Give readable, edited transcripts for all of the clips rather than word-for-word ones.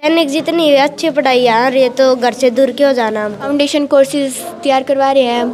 सैनिक जितनी अच्छी पढ़ाई आ रही है तो घर से दूर क्यों जाना हमको। फाउंडेशन कोर्सेज तैयार करवा रहे हैं,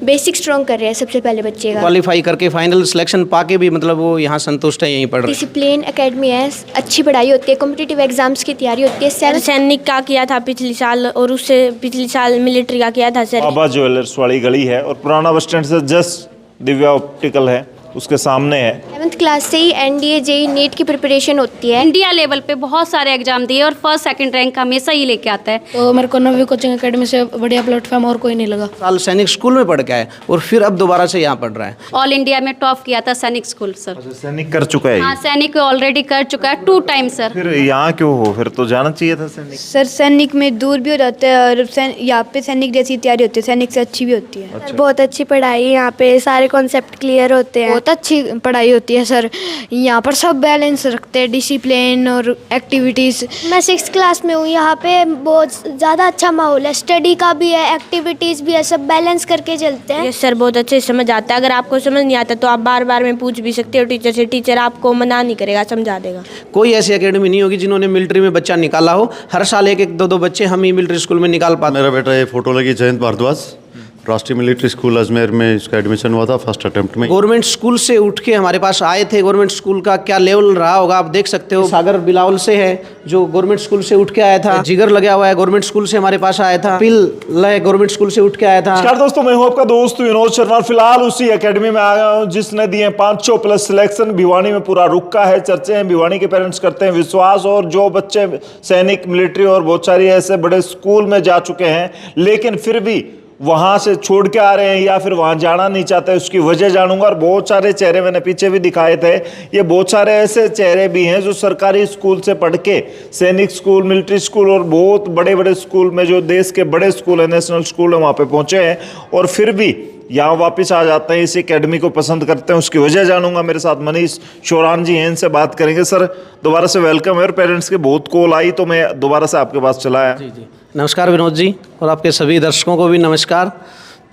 बेसिक स्ट्रॉन्ग कर रहे हैं सबसे पहले बच्चे का। क्वालिफाई करके फाइनल सिलेक्शन पाके भी मतलब वो यहाँ संतुष्ट है, यहीं पढ़ रहे हैं। डिसिप्लिन एकेडमी है, अच्छी पढ़ाई होती है, कॉम्पिटिटिव एग्जाम्स की तैयारी होती है। सैनिक का किया था पिछले साल और उससे पिछले साल मिलिट्री का किया था सर। बाबा ज्वेलर्स वाली गली है और पुराना बस स्टैंड से जस्ट दिव्या ऑप्टिकल है, उसके सामने है। 11th क्लास से ही एनडीए जेई नीट की प्रिपरेशन होती है। इंडिया लेवल पे बहुत सारे एग्जाम दिए और फर्स्ट सेकंड रैंक हमेशा ही लेके आता है। तो मेरे को नवी कोचिंग एकेडमी से बढ़िया प्लेटफॉर्म और कोई नहीं लगा। साल सैनिक स्कूल में पढ़ के आए और फिर अब दोबारा से यहाँ पढ़ रहा है। ऑल इंडिया में टॉप किया था सैनिक स्कूल सर। अच्छा, सैनिक कर चुका है ये? हाँ सैनिक ऑलरेडी कर चुका है 2 टाइम सर। फिर यहाँ क्यों हो, फिर तो जाना चाहिए था सैनिक। सर सैनिक में दूर भी हो जाता है और यहाँ पे सैनिक जैसी तैयारी होती है, सैनिक से अच्छी भी होती है। सर बहुत अच्छी पढ़ाई, यहाँ पे सारे कॉन्सेप्ट क्लियर होते हैं। बहुत अच्छी पढ़ाई होती है सर, यहाँ पर सब बैलेंस रखते हैं, डिसिप्लिन और एक्टिविटीज़। मैं 6th क्लास में हूँ, यहाँ पे बहुत ज़्यादा अच्छा माहौल है, स्टडी का भी है, एक्टिविटीज़ भी है, सब बैलेंस करके चलते हैं। यस सर, बहुत अच्छे से समझ आता है। अगर आपको समझ नहीं आता तो आप बार बार में पूछ भी सकते हो टीचर से, टीचर आपको मना नहीं करेगा, समझा देगा। कोई ऐसी एकेडमी नहीं होगी जिन्होंने मिलिट्री में बच्चा निकाला हो। हर साल एक एक दो दो बच्चे हम ही मिलिट्री स्कूल में निकाल पाते। मेरा बेटा ये फोटो लगी जयंत भारद्वाज, राष्ट्रीय मिलिट्री स्कूल अजमेर में इसका एडमिशन हुआ था फर्स्ट अटेम्प्ट में। गवर्नमेंट स्कूल से उठ के हमारे पास आए थे। गवर्नमेंट स्कूल का क्या लेवल रहा होगा आप देख सकते हो। सागर बिलावल से है जो गवर्नमेंट स्कूल से उठ के आया था। जिगर लगा हुआ है गवर्नमेंट स्कूल से हमारे पास आया था। पिल लय गवर्नमेंट स्कूल से उठ के आया था। नमस्कार दोस्तों, मैं हूं आपका दोस्त विनोद शर्मा। फिलहाल उसी एकेडमी में आया हूं जिसने दिए 500+ सिलेक्शन। भिवानी में पूरा रुका है, चर्चे हैं, भिवानी के पेरेंट्स करते हैं विश्वास। और जो बच्चे सैनिक, मिलिट्री और बहुत सारी ऐसे बड़े स्कूल में जा चुके हैं लेकिन फिर भी वहाँ से छोड़ के आ रहे हैं या फिर वहाँ जाना नहीं चाहते, उसकी वजह जानूंगा। और बहुत सारे चेहरे मैंने पीछे भी दिखाए थे, ये बहुत सारे ऐसे चेहरे भी हैं जो सरकारी स्कूल से पढ़ के सैनिक स्कूल, मिलिट्री स्कूल और बहुत बड़े बड़े स्कूल में, जो देश के बड़े स्कूल हैं, नेशनल स्कूल है, वहाँ पे पहुँचे हैं और फिर भी यहाँ वापस आ जाते हैं, इस एकेडमी को पसंद करते हैं। उसकी वजह जानूंगा। मेरे साथ मनीष शोरान जी हैं, इनसे बात करेंगे। सर दोबारा से वेलकम है। और पेरेंट्स के बहुत कॉल आई तो मैं दोबारा से आपके पास चला आया। जी नमस्कार विनोद जी, और आपके सभी दर्शकों को भी नमस्कार।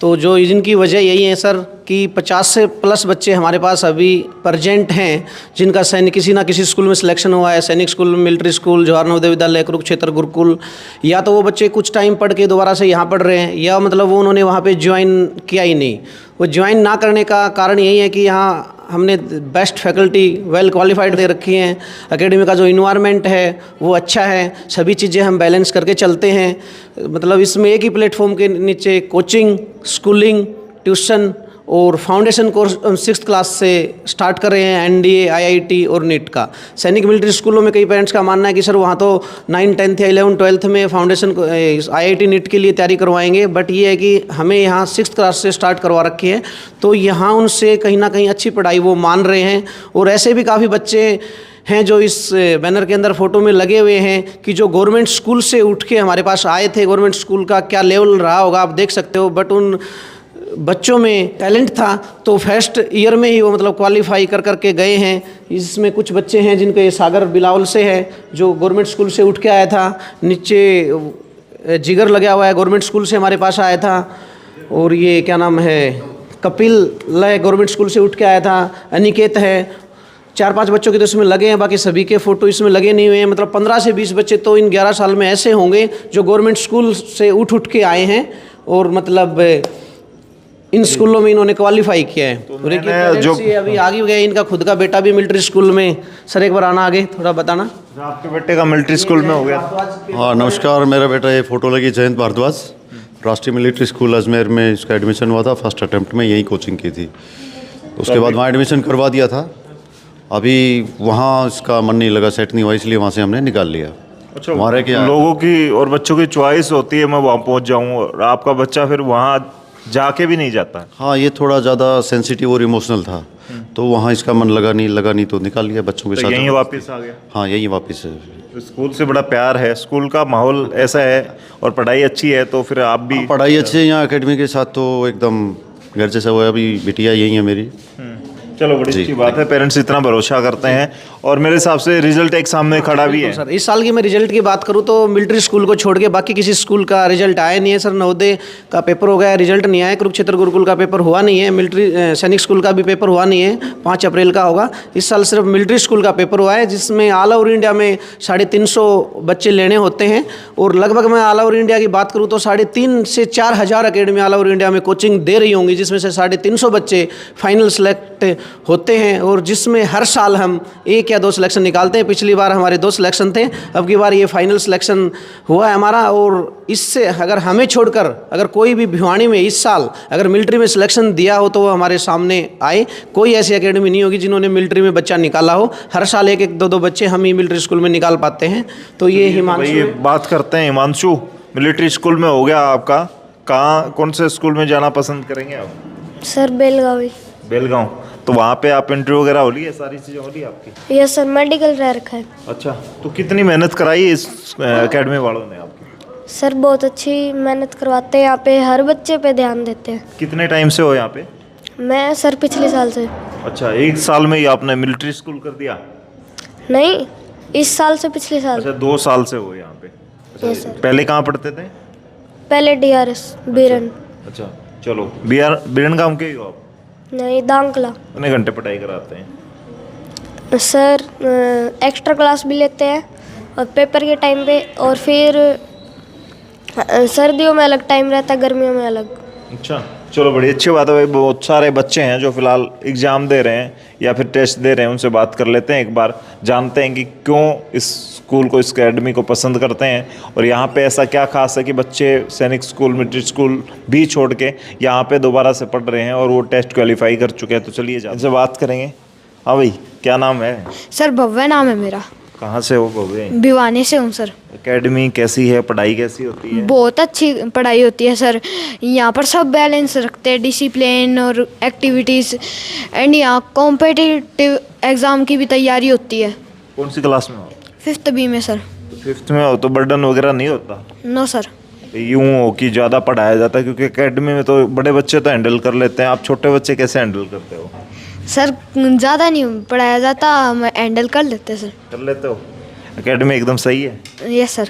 तो जो इनकी वजह यही है सर कि 50 से प्लस बच्चे हमारे पास अभी प्रेजेंट हैं जिनका सैनिक किसी ना किसी स्कूल में सिलेक्शन हुआ है। सैनिक school, military school, Jawahar Navodaya Vidyalaya, Kurukshetra Gurukul. या तो वो बच्चे कुछ टाइम पढ़ के दोबारा से यहाँ पढ़ रहे हैं या मतलब वो उन्होंने वहाँ पे ज्वाइन किया ही नहीं। वो ज्वाइन ना करने का कारण यही है कि यहाँ हमने बेस्ट फैकल्टी वेल क्वालिफाइड दे रखी हैं। एकेडमी का जो इन्वायरमेंट है वो अच्छा है, सभी चीज़ें हम बैलेंस करके चलते हैं। मतलब इसमें एक ही प्लेटफॉर्म के नीचे कोचिंग, स्कूलिंग, ट्यूशन और फाउंडेशन कोर्स 6th क्लास से स्टार्ट कर रहे हैं, एनडीए, आईआईटी और नीट का। सैनिक मिलिट्री स्कूलों में कई पेरेंट्स का मानना है कि सर वहाँ तो 9th, 10th या 11th, 12th में फाउंडेशन आईआईटी नीट के लिए तैयारी करवाएंगे, बट ये है कि हमें यहाँ 6th क्लास से स्टार्ट करवा रखी है। तो यहाँ उनसे कहीं ना कहीं अच्छी पढ़ाई वो मान रहे हैं। और ऐसे भी काफ़ी बच्चे हैं जो इस बैनर के अंदर फोटो में लगे हुए हैं कि जो गवर्नमेंट स्कूल से उठ के हमारे पास आए थे। गवर्नमेंट स्कूल का क्या लेवल रहा होगा आप देख सकते हो, बट उन बच्चों में टैलेंट था तो फर्स्ट ईयर में ही वो मतलब क्वालिफाई कर करके गए हैं। इसमें कुछ बच्चे हैं जिनके सागर बिलावल से है जो गवर्नमेंट स्कूल से उठ के आया था। नीचे जिगर लगा हुआ है गवर्नमेंट स्कूल से हमारे पास आया था। और ये क्या नाम है, कपिल लय गवर्नमेंट स्कूल से उठ के आया था। अनिकेत है। 4-5 बच्चों के तो इसमें लगे हैं, बाकी सभी के फ़ोटो इसमें लगे नहीं हुए हैं। मतलब 15 से 20 बच्चे तो इन 11 साल में ऐसे होंगे जो गवर्नमेंट स्कूल से उठ के आए हैं और मतलब इन स्कूलों में इन्होंने क्वालिफाई किया है। तो जो अभी आगे गए, इनका खुद का बेटा भी मिलिट्री स्कूल में। सर एक बार आना आगे, थोड़ा बताना। आपके बेटे का मिलिट्री स्कूल में हो गया? हाँ नमस्कार, मेरा बेटा ये फोटो लगी जयंत भारद्वाज, राष्ट्रीय मिलिट्री स्कूल अजमेर में इसका एडमिशन हुआ था फर्स्ट अटेम्प्ट में, यही कोचिंग की थी। उसके बाद वहाँ एडमिशन करवा दिया था। अभी वहाँ इसका मन नहीं लगा, सेट नहीं हुआ, इसलिए वहाँ से हमने निकाल लिया। अच्छा, हमारे क्या लोगों की और बच्चों की चॉइस होती है मैं वहाँ पहुँच जाऊँ, और आपका बच्चा फिर वहाँ जाके भी नहीं जाता। हाँ, ये थोड़ा ज़्यादा सेंसिटिव और इमोशनल था तो वहाँ इसका मन लगा नहीं तो निकाल लिया बच्चों के साथ। यहीं वापस आ गया? हाँ, यहीं वापस है। तो स्कूल से बड़ा प्यार है, स्कूल का माहौल ऐसा है और पढ़ाई अच्छी है तो फिर आप भी? पढ़ाई अच्छी है यहाँ एकेडमी के साथ तो एकदम घर जैसा हुआ। अभी बिटिया यही है मेरी, चलो बड़ी जी, अच्छी बात है, पेरेंट्स इतना भरोसा करते हैं और मेरे हिसाब से रिजल्ट एक सामने खड़ा भी है। सर इस साल की मैं रिजल्ट की बात करूं तो मिलिट्री स्कूल को छोड़ के बाकी किसी स्कूल का रिजल्ट आया नहीं है सर। नवोदय का पेपर हो गया, रिजल्ट नहीं आया। कुरुक्षेत्र गुरुकुल का पेपर हुआ नहीं है। मिलिट्री सैनिक स्कूल का भी पेपर हुआ नहीं है, 5 अप्रैल का होगा। इस साल सिर्फ मिलिट्री स्कूल का पेपर हुआ है, जिसमें ऑल ओवर इंडिया में 350 बच्चे लेने होते हैं। और लगभग मैं ऑल ओवर इंडिया की बात करूँ तो 3,500 से 4,000 अकेडमी ऑल ओवर इंडिया में कोचिंग दे रही होंगी, जिसमें से 350 बच्चे फाइनल सेलेक्ट होते हैं। और जिसमें हर साल हम 1 या 2 सिलेक्शन निकालते हैं। पिछली बार हमारे 2 सिलेक्शन थे, अब की बार ये फाइनल सिलेक्शन हुआ है हमारा। और इससे अगर हमें छोड़कर अगर कोई भी भिवानी में इस साल अगर मिलिट्री में सिलेक्शन दिया हो तो वो हमारे सामने आए। कोई ऐसी एकेडमी नहीं होगी जिन्होंने मिलिट्री में बच्चा निकाला हो। हर साल 1-1, 2-2 बच्चे हम ही मिलिट्री स्कूल में निकाल पाते हैं। तो ये हिमांशु ये बात करते हैं, हिमांशु मिलिट्री स्कूल में हो गया आपका, कहाँ कौन से स्कूल में जाना पसंद करेंगे आप? सर बेलगावी। बेलगांव। तो वहाँ पे आप इंटरव्यू वगैरह हो ली है, सारी चीज़ें हो ली आपकी? यस सर, मेडिकल रह रखा है। अच्छा, तो कितनी मेहनत कराई इस एकेडमी वालों ने आपकी? सर बहुत अच्छी मेहनत करवाते हैं, यहाँ पे हर बच्चे पे ध्यान देते हैं। कितने टाइम से हो यहाँ पे? मैं सर पिछले साल से। अच्छा, 1 साल में ही आपने मिलिट्री स्कूल कर दिया? नहीं, इस साल से पिछले साल। अच्छा, 2 साल से हो यहाँ पे। अच्छा, यस सर। पहले कहाँ पढ़ते थे? पहले DRS बीरन। अच्छा, चलो बीरन गाँव के ही हो आप? नहीं, दांकला। कितने घंटे पढ़ाई कराते हैं? सर एक्स्ट्रा क्लास भी लेते हैं और पेपर के टाइम पे, और फिर सर्दियों में अलग टाइम रहता है, गर्मियों में अलग। अच्छा, चलो बड़ी अच्छी बात है भाई। बहुत सारे बच्चे हैं जो फिलहाल एग्ज़ाम दे रहे हैं या फिर टेस्ट दे रहे हैं, उनसे बात कर लेते हैं एक बार, जानते हैं कि क्यों इस स्कूल को, इस अकेडमी को पसंद करते हैं और यहाँ पे ऐसा क्या खास है कि बच्चे सैनिक स्कूल, मिलिट्री स्कूल भी छोड़ के यहाँ पे दोबारा से पढ़ रहे हैं और वो टेस्ट क्वालिफाई कर चुके हैं। तो चलिए इनसे बात करेंगे। हाँ भाई, क्या नाम है? सर भव्य नाम है मेरा। कहाँ से हो भव्य? भिवानी से हूँ सर। एकेडमी कैसी है, पढ़ाई कैसी होती है? बहुत अच्छी पढ़ाई होती है सर। यहाँ पर सब बैलेंस रखते हैं, डिसिप्लिन और एक्टिविटीज़, एंड यहाँ कॉम्पिटिटिव एग्ज़ाम की भी तैयारी होती है। कौन सी क्लास में हो? 5th B में सर। तो 5th में हो तो बर्डन वगैरह नहीं होता? No sir. यूँ हो कि ज़्यादा पढ़ाया जाता है, क्योंकि एकेडमी में तो बड़े बच्चे तो हैंडल कर लेते हैं, आप छोटे बच्चे कैसे हैंडल करते हो? सर ज़्यादा नहीं पढ़ाया जाता, हम हैंडल कर लेते सर। कर लेते हो? एकेडमी एकदम सही है? Yes sir.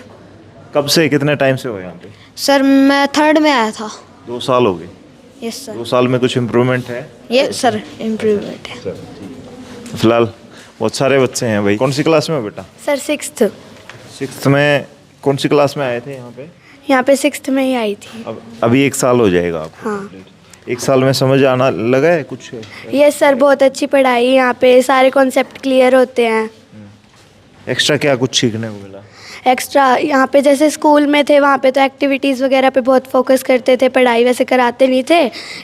कब से, कितने टाइम से हो यहाँ पे? सर मैं 3rd में आया था। 2 साल हो गए? Yes sir. 2 साल में कुछ इम्प्रूवमेंट है? यस सर, इम्प्रूवमेंट है। फिलहाल बहुत सारे बच्चे हैं भाई। कौन सी क्लास में हो बेटा? Sir 6th। 6th में? कौन सी क्लास में आए थे यहाँ पे? यहाँ पे 6th में ही आई थी। अब अभी 1 साल हो जाएगा आपको? हाँ। 1 साल में समझ आना लगा है कुछ? यस सर, बहुत अच्छी पढ़ाई, यहाँ पे सारे कॉन्सेप्ट क्लियर होते हैं। एक्स्ट्रा क्या कुछ सीखने को मिला? एक्स्ट्रा यहाँ पे जैसे स्कूल में थे वहाँ पे तो एक्टिविटीज़ वगैरह पे बहुत फोकस करते थे, पढ़ाई वैसे कराते नहीं थे।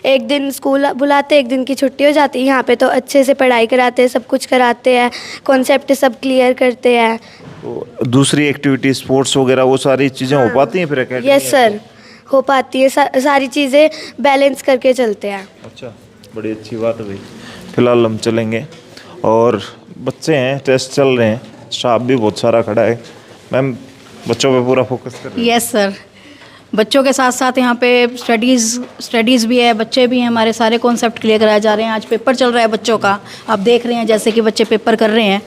एक दिन स्कूल बुलाते, एक दिन की छुट्टी हो जाती। यहाँ पे तो अच्छे से पढ़ाई कराते हैं, सब कुछ कराते हैं, कॉन्सेप्ट सब क्लियर करते हैं। तो दूसरी एक्टिविटी, स्पोर्ट्स वगैरह, वो सारी चीज़ें हो पाती हैं फिर एकेडमी? यस सर, हो पाती है, सारी चीज़ें बैलेंस करके चलते हैं। अच्छा, बड़ी अच्छी बात है भाई। फिलहाल हम चलेंगे और बच्चे हैं, टेस्ट चल रहे हैं, स्टाफ भी बहुत सारा खड़ा है। मैम, बच्चों पे पूरा फोकस कर रहे हैं? यस सर, बच्चों के साथ साथ यहाँ पे स्टडीज़ भी है, बच्चे भी हैं, हमारे सारे कॉन्सेप्ट क्लियर कराए जा रहे हैं। आज पेपर चल रहा है बच्चों का, आप देख रहे हैं जैसे कि बच्चे पेपर कर रहे हैं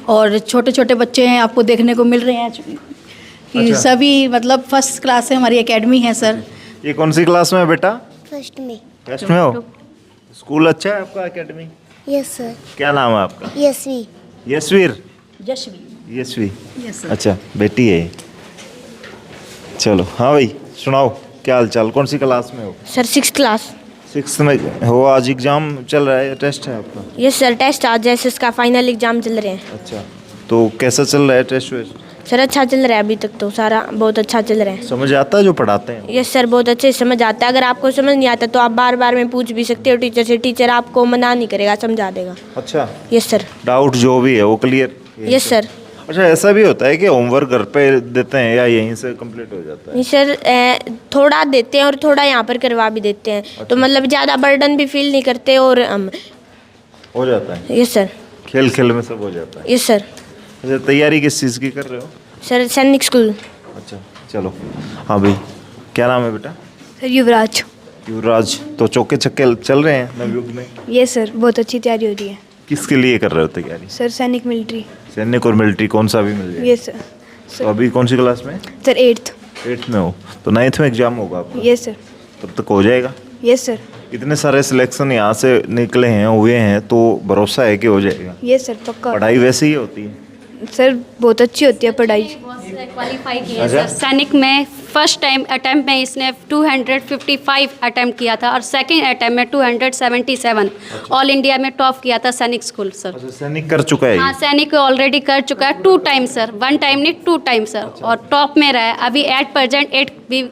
और छोटे छोटे बच्चे हैं, आपको देखने को मिल रहे हैं कि सभी मतलब फर्स्ट क्लास से हमारी एकेडमी है सर। ये कौन सी क्लास में है बेटा? फर्स्ट में। फर्स्ट में हो? स्कूल अच्छा है आपका, एकेडमी? Yes sir. क्या नाम है आपका? यशवी। यशवीर? यशवी। Yashvi, yes sir. अच्छा, बेटी है। चलो, हाँ भाई, सुनाओ क्या हाल चाल, कौन सी क्लास में हो? Sir 6th class. 6th में हो? आज एग्जाम चल रहा है, टेस्ट है आपका? यस सर, टेस्ट आज एसएस का फाइनल एग्जाम चल रहे हैं। अच्छा, तो कैसा चल रहा है टेस्ट वेस्ट? सर अच्छा चल रहा है, अभी तक तो सारा बहुत अच्छा चल रहा है। समझ आता है जो पढ़ाते हैं? यस सर, बहुत अच्छे से समझ आता है। अगर आपको समझ नहीं आता तो आप बार बार में पूछ भी सकते हो टीचर से, टीचर आपको मना नहीं करेगा, समझा देगा। अच्छा, यस सर। डाउट जो भी है वो क्लियर? Yes sir. अच्छा, ऐसा भी होता है कि होमवर्क घर पे देते हैं या यहीं से कंप्लीट हो जाता है? नहीं सर, थोड़ा देते हैं और थोड़ा यहाँ पर करवा भी देते हैं। तो मतलब ज़्यादा बर्डन भी फील नहीं करते और हो जाता है? Yes sir. खेल खेल में सब हो जाता है? Yes sir. अच्छा, तैयारी किस चीज़ की कर रहे हो? सर सैनिक स्कूल। अच्छा, चलो। हाँ भाई, क्या नाम है बेटा? सर युवराज। युवराज तो चौके छक्के चल रहे हैं नवयुग में। ये सर बहुत अच्छी तैयारी हो रही है किसके लिए कर रहे हो तैयारी? सर सैनिक मिलिट्री। सैनिक और मिलिट्री कौन सा भी मिल जाए? ये सर तो अभी कौन सी क्लास में? Sir 8th। 8th में हो तो 9th में एग्जाम होगा आपका? ये सर। तब तक हो जाएगा? ये सर। इतने सारे सिलेक्शन यहाँ से निकले हैं हुए हैं तो भरोसा है कि हो जाएगा? ये सर पक्का। पढ़ाई वैसे ही होती है? सर बहुत अच्छी होती है पढ़ाई। क्वालिफाई किया सर। सैनिक में फर्स्ट टाइम अटेम्प्ट में इसने 255 अटेम्प्ट किया था और सेकंड अटेम्प्ट में 277। ऑल इंडिया में टॉप किया था सैनिक स्कूल सर। अच्छा सैनिक कर चुका है? हाँ सैनिक ऑलरेडी कर चुका है 2 टाइम सर, 1 टाइम नहीं 2 टाइम सर। और टॉप में रहा है अभी एट प्रेजेंट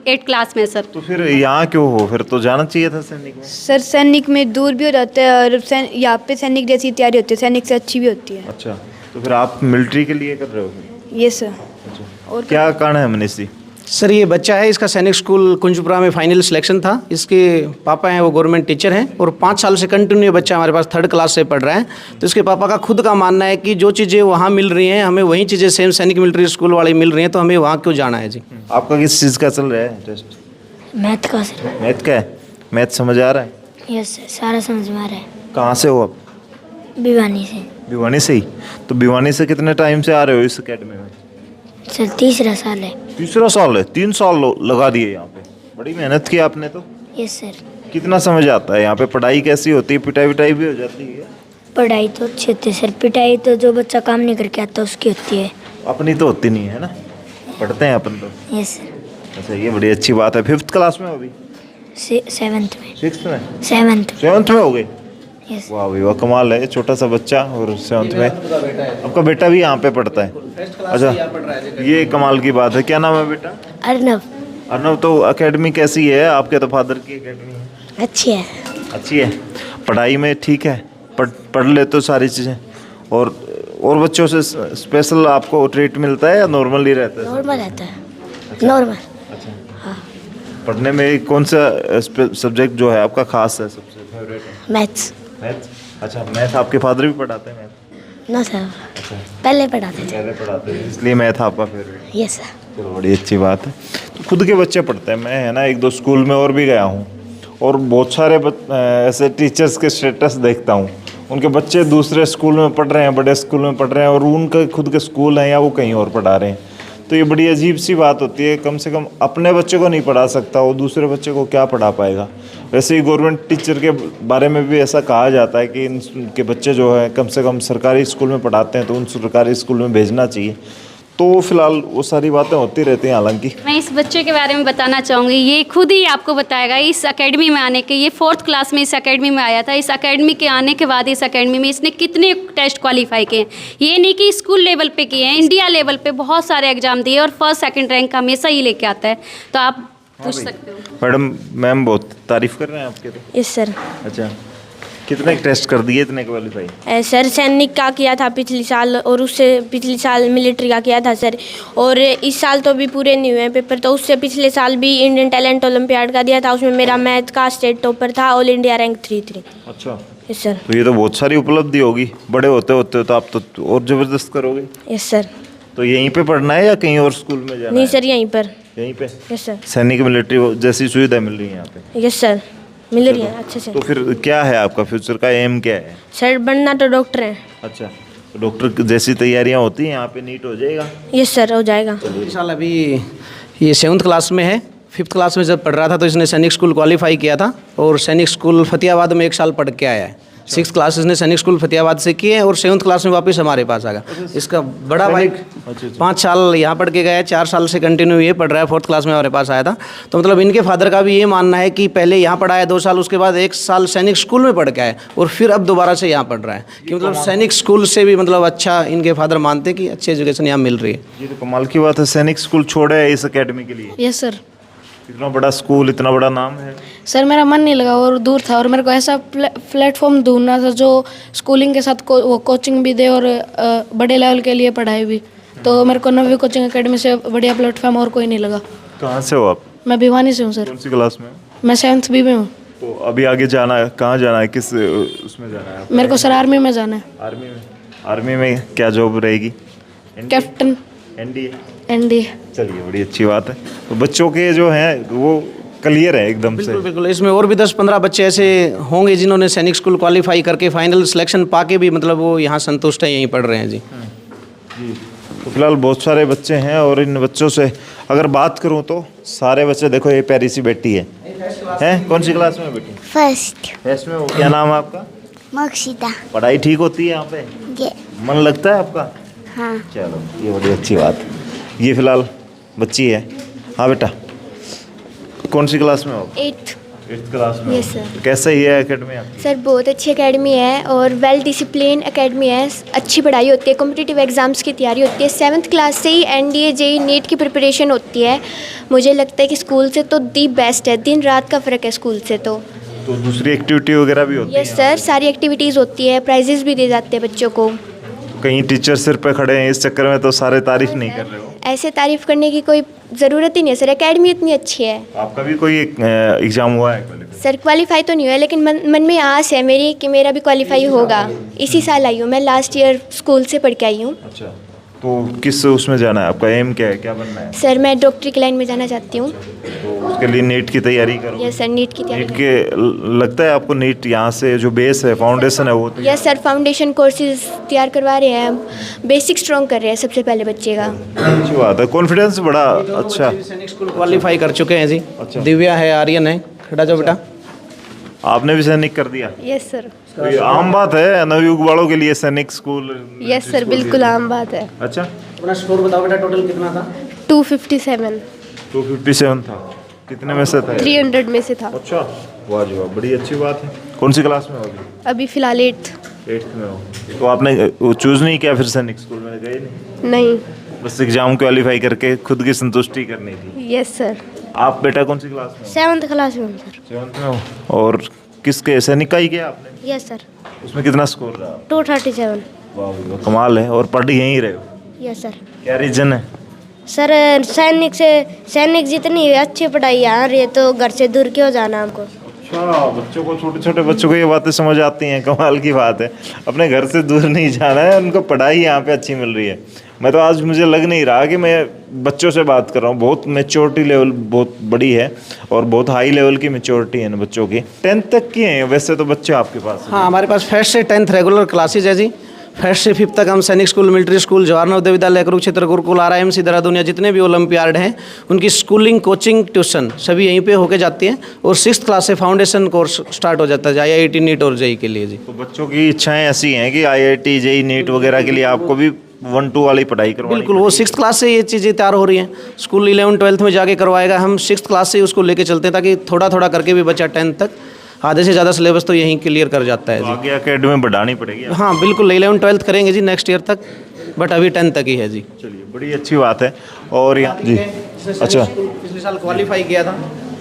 8 क्लास में सर। तो फिर यहाँ क्यों हो? फिर तो जाना चाहिए था सैनिक में। सर सैनिक में दूर भी हो जाता है और यहाँ पे सैनिक जैसी तैयारी होती है, सैनिक से अच्छी भी होती है। अच्छा तो फिर आप मिलिट्री के लिए कर रहे हो फिर? ये सर। और क्या कारण है मनीष जी? सर ये बच्चा है, इसका सैनिक स्कूल कुंजपुरा में फाइनल सिलेक्शन था। इसके पापा हैं वो गवर्नमेंट टीचर हैं और 5 साल से कंटिन्यू ये बच्चा हमारे पास 3rd क्लास से पढ़ रहा है। तो इसके पापा का खुद का मानना है कि जो चीज़ें वहाँ मिल रही हैं हमें वही चीज़ें सेम सैनिक मिलिट्री स्कूल वाली मिल रही हैं, तो हमें वहाँ क्यों जाना है जी। आपका किस चीज़ का चल रहा है टेस्ट? मैथ का सर। मैथ का है? मैथ समझ आ रहा है? यस सर सारा समझ में आ रहा है। कहाँ से हो आप? भिवानी से। भिवानी से ही? तो भिवानी से कितने टाइम से आ रहे हो इस अकेडमी में? सर 3रा साल है। 3रा साल है? 3 साल लगा दिए यहाँ पे। बड़ी मेहनत की आपने तो। Yes sir. कितना समझ आता है यहाँ पे? पढ़ाई कैसी होती है? पिटाई विटाई भी हो जाती है? पढ़ाई तो अच्छी होती है सर, पिटाई तो जो बच्चा काम नहीं करके आता उसकी होती है। अपनी तो होती नहीं है ना, पढ़ते हैं अपन तो। Yes sir. अच्छा ये बड़ी अच्छी बात है। 5th क्लास में हो अभी? 7th में। 6th में? 7th में हो गए? यस। वाह भाई वाह कमाल है, छोटा सा बच्चा और 7th में। आपका बेटा भी यहाँ पे पढ़ता है? अच्छा ये कमाल की बात है। क्या नाम है बेटा? अर्नव। अर्नव तो एकेडमी कैसी है? आपके तो फादर की एकेडमी है। अच्छी है। अच्छी है? पढ़ाई में ठीक है? पढ़ लेते हो सारी चीज़ें? और बच्चों से स्पेशल आपको ट्रीट मिलता है या नॉर्मल ही रहता है? नॉर्मल रहता है। नॉर्मल। अच्छा हाँ। पढ़ने में कौन सा सब्जेक्ट जो है आपका खास है, सबसे फेवरेट है? मैथ्स। मैथ? अच्छा मैथ आपके फादर भी पढ़ाते हैं मैथ? ना सर अच्छा पहले पढ़ाते थे। पहले पढ़ाते हैं इसलिए मैथ आपका फेवरेट? Yes sir. चलो बड़ी अच्छी बात है। तो खुद के बच्चे पढ़ते हैं। मैं है ना 1-2 स्कूल में और भी गया हूँ और बहुत सारे ऐसे टीचर्स के स्टेटस देखता हूँ, उनके बच्चे दूसरे स्कूल में पढ़ रहे हैं, बड़े स्कूल में पढ़ रहे हैं और उनके खुद के स्कूल हैं या वो कहीं और पढ़ा रहे हैं। तो ये बड़ी अजीब सी बात होती है। कम से कम अपने बच्चे को नहीं पढ़ा सकता, वो दूसरे बच्चे को क्या पढ़ा पाएगा। वैसे ही गवर्नमेंट टीचर के बारे में भी ऐसा कहा जाता है कि इनके बच्चे जो है कम से कम सरकारी स्कूल में पढ़ाते हैं तो उन सरकारी स्कूल में भेजना चाहिए। तो फिलहाल वो सारी बातें होती रहती हैं। हालांकि मैं इस बच्चे के बारे में बताना चाहूँगी, ये खुद ही आपको बताएगा इस एकेडमी में आने के। ये 4th क्लास में इस एकेडमी में आया था। इस एकेडमी के आने के बाद इस एकेडमी में इसने कितने टेस्ट क्वालिफाई किए। ये नहीं कि स्कूल लेवल पे किए हैं, इंडिया लेवल पे बहुत सारे एग्जाम दिए और 1st 2nd रैंक हमेशा ही लेके आता है। तो आप पूछ सकते हो। मैडम मैम बहुत तारीफ कर रहे हैं आपके तो। Yes sir. अच्छा कितने टेस्ट कर दिए, इतने क्वालिफाई? सर सैनिक का किया था पिछले साल और उससे पिछले साल मिलिट्री का किया था सर। और इस साल तो अभी पूरे नहीं हुए हैं पेपर, तो उससे पिछले साल भी इंडियन टैलेंट ओलंपियाड का दिया था, उसमें मेरा मैथ का स्टेट टॉपर था, ऑल इंडिया रैंक 3 अच्छा यस सर। तो ये तो बहुत सारी उपलब्धि होगी। बड़े होते होते तो आप तो और ज़बरदस्त करोगे। Yes sir. तो यहीं पे पढ़ना है या कहीं और स्कूल में जाना नहीं है? सर यहीं पर। यहीं पे? Yes sir. सैनिक मिलिट्री जैसी सुविधा मिल रही है यहाँ पे? यस सर मिल रही है अच्छे से। तो फिर क्या है आपका फ्यूचर का एम क्या है? सर बनना तो डॉक्टर है। अच्छा तो डॉक्टर जैसी तैयारियां होती हैं यहाँ पे नीट हो जाएगा? यस सर हो जाएगा। इस साल अभी ये 7th क्लास में है। 5th क्लास में जब पढ़ रहा था तो इसने सैनिक स्कूल क्वालिफाई किया था और सैनिक स्कूल फतेहाबाद में 1 साल पढ़ के आया है। 6th क्लास इसने सैनिक स्कूल फतेहाबाद से किए और 7th क्लास में वापस हमारे पास आ गया। इसका बड़ा भाई 5 साल यहाँ पढ़ के गया है, 4 साल से कंटिन्यू ये पढ़ रहा है, 4th क्लास में हमारे पास आया था। तो मतलब इनके फादर का भी ये मानना है कि पहले यहाँ पढ़ा है 2 साल, उसके बाद 1 साल सैनिक स्कूल में पढ़ के आए और फिर अब दोबारा से यहाँ पढ़ रहा है कि मतलब सैनिक स्कूल से भी मतलब अच्छा इनके फादर मानते हैं कि अच्छी एजुकेशन यहाँ मिल रही है। ये तो कमाल की बात है। सैनिक स्कूल छोड़ा है इस अकेडमी के लिए? Yes sir. इतना बड़ा स्कूल, इतना बड़ा नाम है। सर मेरा मन नहीं लगा और दूर था और मेरे को ऐसा प्लेटफॉर्म ढूंढना था जो स्कूलिंग के साथ वो कोचिंग भी दे और बड़े लेवल के लिए पढ़ाई भी। तो मेरे को नवी कोचिंग एकेडमी से बढ़िया प्लेटफॉर्म और कोई नहीं लगा। कहाँ से हो आप? मैं भिवानी से हूँ सर। कौन सी क्लास में? मैं 7th B में हूँ। तो अभी आगे जाना है, कहाँ जाना है, किस उसमें जाना है? मेरे को सर आर्मी में जाना है। आर्मी में? आर्मी में क्या जॉब रहेगी? Captain NDA? ND। चलिए बड़ी अच्छी बात है। तो बच्चों के जो हैं वो क्लियर है एकदम से। बिल्कुल बिल्कुल, इसमें और भी 10-15 बच्चे ऐसे होंगे जिन्होंने सैनिक स्कूल क्वालिफाई करके फाइनल सिलेक्शन पाके भी मतलब वो यहाँ संतुष्ट हैं, यहीं पढ़ रहे हैं जी। तो फिलहाल बहुत सारे बच्चे हैं और इन बच्चों से अगर बात करूं तो सारे बच्चे, देखो ये प्यारी सी बेटी है, कौन सी क्लास में बेटी? फर्स्ट में हो। क्या नाम है आपका? मोक्षिता। पढ़ाई ठीक होती है यहाँ पे? ये मन लगता है आपका? हाँ। चलो ये बड़ी अच्छी बात है। ये फिलहाल बच्ची है। हाँ बेटा, कौन सी क्लास में हो? 8th। 8th क्लास में। Yes sir. कैसे ही है एकेडमी आपकी? सर बहुत अच्छी एकेडमी है और वेल डिसिप्लिन एकेडमी है, अच्छी पढ़ाई होती है, कॉम्पिटिटिव एग्ज़ाम्स की तैयारी होती है, 7th क्लास से ही NDA JEE नीट की प्रिपरेशन होती है। मुझे लगता है कि स्कूल से तो दी बेस्ट है, दिन रात का फ़र्क है स्कूल से। तो दूसरी एक्टिविटी वगैरह भी होती है? यस सर, सारी एक्टिविटीज़ होती है, प्राइजेस भी दिए जाते हैं बच्चों को। कहीं टीचर सिर पे खड़े हैं इस चक्कर में तो सारे तारीफ नहीं कर रहे हो? ऐसे तारीफ़ करने की कोई ज़रूरत ही नहीं है सर, एकेडमी इतनी अच्छी है। आपका भी कोई एग्जाम हुआ है? सर क्वालिफाई तो नहीं हुआ, लेकिन मन में आस है मेरी कि मेरा भी क्वालिफाई होगा। इसी साल आई हूँ मैं, लास्ट ईयर स्कूल से पढ़ के आई हूँ। अच्छा, तो किस उसमें जाना है? आपका एम क्या है, क्या बनना है? सर मैं डॉक्टरी की लाइन में जाना चाहती हूँ। तो उसके लिए नीट की तैयारी करो? यस सर, नीट की तैयारी। नीट के लगता है आपको नीट यहाँ से जो बेस है, फाउंडेशन है वो? यस सर, फाउंडेशन कोर्सेज तैयार करवा रहे हैं, बेसिक स्ट्रॉन्ग कर रहे हैं सबसे पहले बच्चे का। अच्छी बात है, कॉन्फिडेंस बड़ा अच्छा। सैनिक स्कूल क्वालिफाई कर चुके हैं जी। अच्छा। दिव्या है, आर्यन है, खड़ा जाओ बेटा। आपने भी सैनिक कर दिया? Yes sir. तो ये आम बात है नवयुग वालों के लिए सैनिक स्कूल? यस सर, बिल्कुल आम बात है। अच्छा, अपना स्कोर बताओ बेटा, टोटल कितना था? 257। 257 था। कितने में से था? 300 में से था। अच्छा, वाह जी वाह, बड़ी अच्छी बात है। कौन सी क्लास में हो अभी? अभी फ़िलहाल 8th। 8th में हो। तो आपने चूज नहीं किया फिर सैनिक स्कूल में? गए नहीं? नहीं। बस एग्जाम क्वालिफाई करके खुद की संतुष्टि करनी थी। Yes sir. आप बेटा कौन सी क्लास में? 7th क्लास में हूँ सर। 7th में हो। और किसके सैनिक का ही किया आपने? Yes sir. उसमें कितना स्कोर रहा? 237। वाह वाह, कमाल है। और पढ़ यहीं रहे हो? Yes sir. क्या रीजन है? सर सैनिक जितनी अच्छी पढ़ाई आ रही है तो घर से दूर क्यों जाना हमको। अच्छा, बच्चों को, छोटे छोटे बच्चों को ये बातें समझ आती हैं, कमाल की बात है। अपने घर से दूर नहीं जाना है, उनको पढ़ाई यहाँ पे अच्छी मिल रही है। मैं तो आज मुझे लग नहीं रहा कि मैं बच्चों से बात कर रहा हूँ। बहुत मैच्योरिटी लेवल बहुत बड़ी है और बहुत हाई लेवल की मैच्योरिटी है इन बच्चों की। 10th तक की हैं वैसे तो बच्चे आपके पास? हाँ, हमारे पास 1st से 10th रेगुलर क्लासेज है जी। 1st से 5th तक हम सैनिक school, military school, Jawahar Navodaya Vidyalaya, Kurukshetra Gurukul, RIMC Dehradun या जितने भी ओलंपियाड हैं उनकी स्कूलिंग, कोचिंग, ट्यूशन सभी यहीं पे होके जाती हैं। और 6th क्लास से फाउंडेशन कोर्स स्टार्ट हो जाता है IIT नीट और JEE के लिए जी। तो बच्चों की इच्छाएं ऐसी हैं कि IIT JEE नीट वगैरह के लिए आपको भी 1-2 वाली पढ़ाई करवानी? बिल्कुल, वो 6th क्लास से ये चीज़ें तैयार हो रही हैं। स्कूल 11th-12th में जाके करवाएगा, हम 6th क्लास से उसको लेके चलते हैं ताकि थोड़ा थोड़ा करके भी बच्चा 10th तक आधे से ज़्यादा सिलेबस तो यहीं क्लियर कर जाता है तो जी। आगे एकेडमी बढ़ानी पड़ेगी? हाँ बिल्कुल, 11th-12th करेंगे जी नेक्स्ट ईयर तक, बट अभी 10th तक ही है जी। चलिए, बड़ी अच्छी बात है। और यहाँ जी, अच्छा, पिछले साल क्वालिफाई किया था।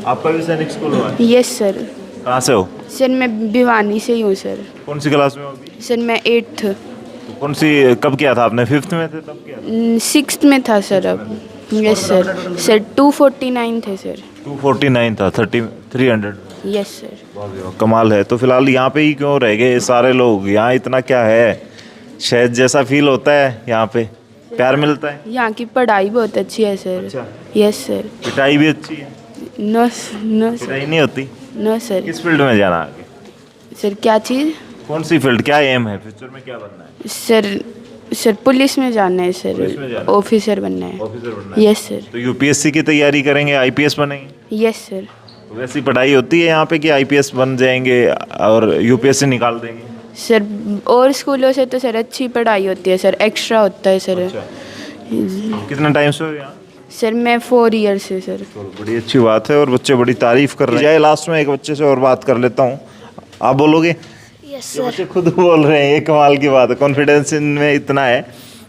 आपका भी सैनिक स्कूल हुआ है? Yes sir. कहाँ से हो? सर मैं भिवानी से ही हूँ सर। कौन सी क्लास में हो अभी? सर मैं 8th। तो कौन सी, कब किया था आपने? 5th में थे तब किया? 6th में था सर अब। Yes sir. सर 249 थे सर। 249 था, 300। Yes sir. कमाल है। तो फिलहाल यहाँ पे ही क्यों रह गए सारे लोग? यहाँ इतना क्या है? शहर जैसा फील होता है यहाँ पे? प्यार मिलता है? यहाँ की पढ़ाई बहुत अच्छी है सर। अच्छा। Yes sir. पिटाई भी अच्छी है? No sir. पिटाई नहीं होती? No sir. किस फील्ड में जाना आगे? सर क्या चीज़? कौन सी फील्ड, क्या एम है फ्यूचर में, क्या बनना है? सर पुलिस में जाना है पुलिस में सर, जाना है। ऑफिसर बनना है। ऑफिसर बनना है? Yes sir. तो UPSC की तैयारी करेंगे, IPS बनेंगे? Yes sir. तो वैसी पढ़ाई होती है यहाँ पे कि IPS बन जाएंगे और UPSC निकाल देंगे? सर और स्कूलों से तो सर अच्छी पढ़ाई होती है सर, एक्स्ट्रा होता है सर। अच्छा। कितना टाइम से हो यहाँ? सर मैं 4 ईयर से सर। तो बड़ी अच्छी बात है और बच्चे बड़ी तारीफ कर रहे हैं। लास्ट में एक बच्चे से और बात कर लेता हूँ, आप बोलोगे? यस ये सर। बच्चे खुद बोल रहे हैं, ये कमाल की बात है। कॉन्फिडेंस इनमें इतना है।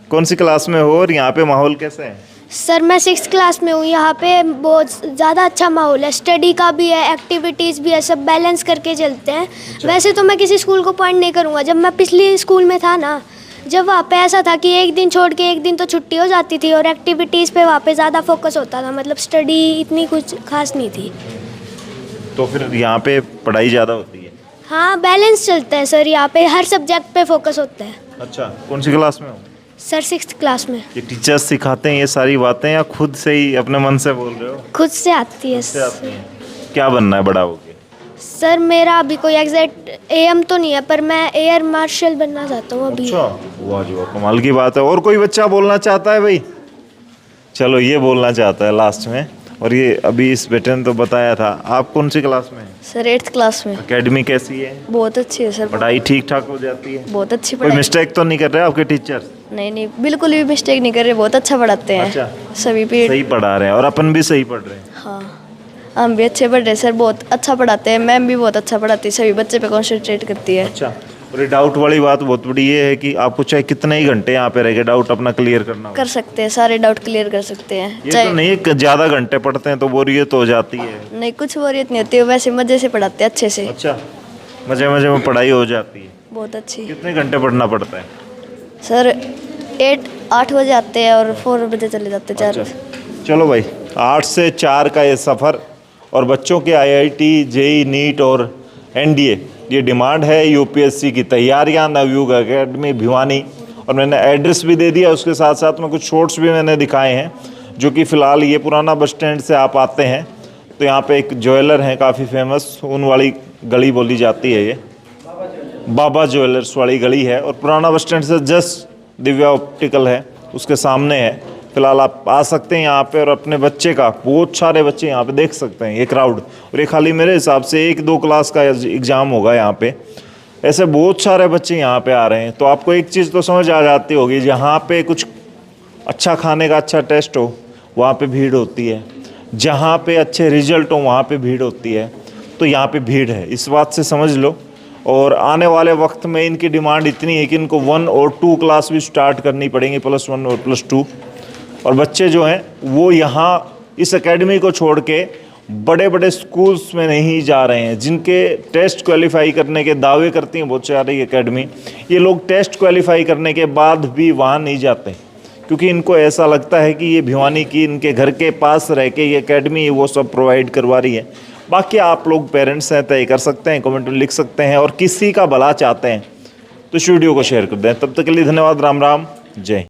कौन सी क्लास में हो और यहाँ पे माहौल कैसा है? सर मैं 6th क्लास में हूँ, यहाँ पे बहुत ज़्यादा अच्छा माहौल है, स्टडी का भी है, एक्टिविटीज़ भी है, सब बैलेंस करके चलते हैं। वैसे तो मैं किसी स्कूल को पॉइंट नहीं करूँगा, जब मैं पिछले स्कूल में था ना, जब वहाँ पे ऐसा था कि एक दिन छोड़ के एक दिन तो छुट्टी हो जाती थी और एक्टिविटीज़ पे वहाँ पे ज़्यादा फोकस होता था, मतलब स्टडी इतनी कुछ खास नहीं थी। तो फिर यहाँ पे पढ़ाई ज़्यादा होती है? हाँ बैलेंस चलता है सर, यहाँ पे हर सब्जेक्ट पे फोकस होता है। अच्छा, कौन सी क्लास में हो? सर 6th क्लास में। ये टीचर्स सिखाते हैं ये सारी बातें या खुद से ही अपने मन से बोल रहे हो? खुद से आती है से आती हैं। क्या बनना है बड़ा होके? सर मेरा अभी कोई एग्जैक्ट एम तो नहीं है, पर मैं एयर मार्शल बनना चाहता हूँ अभी। अच्छा, वाह जी वाह, कमाल की बात है। और कोई बच्चा बोलना चाहता है भाई? चलो ये बोलना चाहता है लास्ट में। और ये अभी इस बेटे ने तो बताया था। आप कौन सी क्लास में हैं? सर 8th क्लास में। एकेडमी कैसी है? बहुत अच्छी है सर। पढ़ाई ठीक ठाक हो जाती है? बहुत अच्छी कोई पढ़ाई। मिस्टेक तो नहीं कर रहे आपके टीचर? नहीं नहीं, बिल्कुल भी मिस्टेक नहीं कर रहे, बहुत अच्छा पढ़ाते हैं। अच्छा। सभी पीरियड। सही पढ़ा रहे हैं और अपन भी सही पढ़ रहे हैं। हाँ, हम भी अच्छे पढ़ रहे हैं सर, बहुत अच्छा पढ़ाते हैं। मैम भी बहुत अच्छा पढ़ाती है, सभी बच्चे पे कॉन्सेंट्रेट करती है। अच्छा, और ये डाउट वाली बात बहुत बड़ी ये है कि आपको चाहे कितने ही घंटे यहाँ पे रह के डाउट अपना क्लियर करना हो, कर सकते हैं, सारे डाउट क्लियर कर सकते हैं। ये तो नहीं कि ज्यादा घंटे पढ़ते हैं तो बोरियत हो जाती है। नहीं, कुछ बोरियत नहीं होती है, वैसे मजे से पढ़ाते हैं, अच्छे से। अच्छा, मजे मजे में पढ़ाई हो जाती है। बहुत अच्छी। कितने घंटे पढ़ना पड़ता है? सर 8 बजे आते हैं और 4 बजे चले जाते हैं, 4 बजे। चलो भाई, 8 से 4 का ये सफ़र और बच्चों के IIT, JEE, नीट और NDA ये डिमांड है। UPSC की तैयारियां, नवयुग एकेडमी भिवानी। और मैंने एड्रेस भी दे दिया, उसके साथ साथ में कुछ शॉर्ट्स भी मैंने दिखाए हैं, जो कि फ़िलहाल ये पुराना बस स्टैंड से आप आते हैं तो यहाँ पे एक ज्वेलर है काफ़ी फेमस, उन वाली गली बोली जाती है, ये बाबा ज्वेलर्स वाली गली है। और पुराना बस स्टैंड से जस्ट दिव्या ऑप्टिकल है, उसके सामने है। फिलहाल आप आ सकते हैं यहाँ पे और अपने बच्चे का, बहुत सारे बच्चे यहाँ पे देख सकते हैं, ये क्राउड। और ये खाली मेरे हिसाब से 1-2 क्लास का एग्ज़ाम होगा यहाँ पे, ऐसे बहुत सारे बच्चे यहाँ पे आ रहे हैं। तो आपको एक चीज़ तो समझ आ जाती होगी, जहाँ पे कुछ अच्छा खाने का अच्छा टेस्ट हो वहाँ पे भीड़ होती है, जहाँ पे अच्छे रिजल्ट हो वहाँ पे भीड़ होती है। तो यहाँ पे भीड़ है, इस बात से समझ लो। और आने वाले वक्त में इनकी डिमांड इतनी है कि इनको 1 और 2 क्लास भी स्टार्ट करनी पड़ेंगी, +1 और +2। और बच्चे जो हैं वो यहाँ इस एकेडमी को छोड़ के बड़े बड़े स्कूल्स में नहीं जा रहे हैं, जिनके टेस्ट क्वालिफाई करने के दावे करती हैं बहुत सारी एकेडमी। ये लोग टेस्ट क्वालिफाई करने के बाद भी वहाँ नहीं जाते, क्योंकि इनको ऐसा लगता है कि ये भिवानी की इनके घर के पास रह के ये एकेडमी वो सब प्रोवाइड करवा रही है। बाकी आप लोग पेरेंट्स हैं, तय कर सकते हैं, कमेंट में लिख सकते हैं। और किसी का भला चाहते हैं तो इस वीडियो को शेयर कर दें। तब तक के लिए धन्यवाद, राम राम, जय।